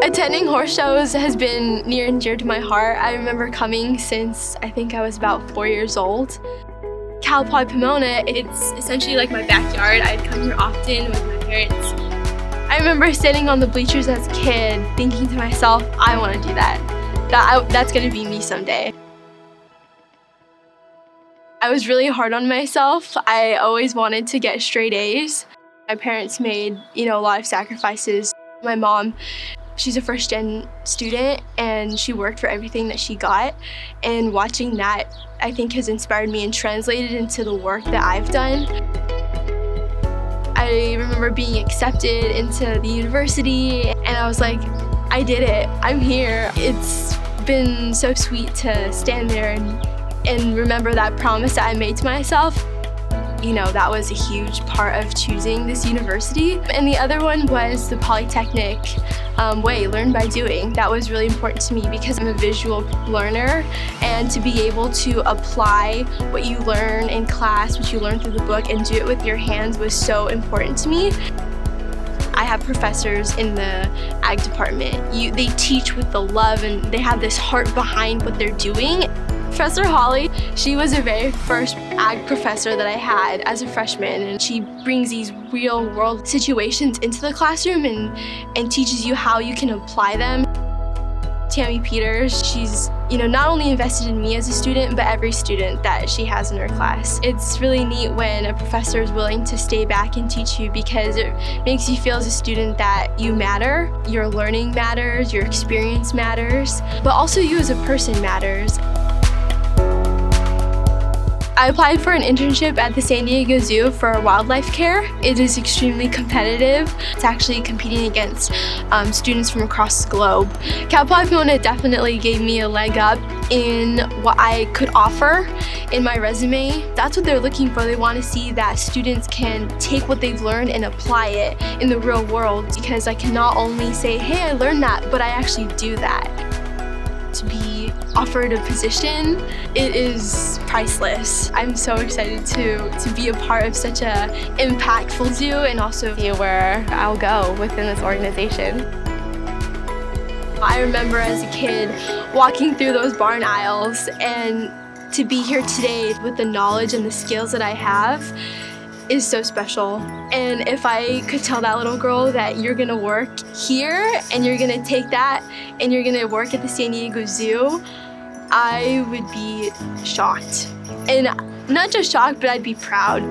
Attending horse shows has been near and dear to my heart. I remember coming since I think I was about 4 years old. Cal Poly Pomona, it's essentially like my backyard. I'd come here often with my parents. I remember sitting on the bleachers as a kid thinking to myself, I want to do that. That's going to be me someday. I was really hard on myself. I always wanted to get straight A's. My parents made, a lot of sacrifices. My mom, she's a first-gen student, and she worked for everything that she got. And watching that, I think, has inspired me and translated into the work that I've done. I remember being accepted into the university, and I was like, I did it. I'm here. It's been so sweet to stand there and remember that promise that I made to myself. That was a huge part of choosing this university. And the other one was the polytechnic way, learn by doing. That was really important to me because I'm a visual learner, and to be able to apply what you learn in class, what you learn through the book, and do it with your hands was so important to me. I have professors in the ag department. They teach with the love, and they have this heart behind what they're doing. Professor Holly, she was the very first ag professor that I had as a freshman, and she brings these real world situations into the classroom and teaches you how you can apply them. Tammy Peters, she's not only invested in me as a student, but every student that she has in her class. It's really neat when a professor is willing to stay back and teach you, because it makes you feel as a student that you matter, your learning matters, your experience matters, but also you as a person matters. I applied for an internship at the San Diego Zoo for wildlife care. It is extremely competitive. It's actually competing against students from across the globe. Cal Poly Pomona definitely gave me a leg up in what I could offer in my resume. That's what they're looking for. They want to see that students can take what they've learned and apply it in the real world, because I can not only say, hey, I learned that, but I actually do that. To be offered a position, it is priceless. I'm so excited to be a part of such a impactful zoo, and also see where I'll go within this organization. I remember as a kid walking through those barn aisles, and to be here today with the knowledge and the skills that I have is so special. And if I could tell that little girl that you're gonna work here and you're gonna take that and you're gonna work at the San Diego Zoo, I would be shocked. And not just shocked, but I'd be proud.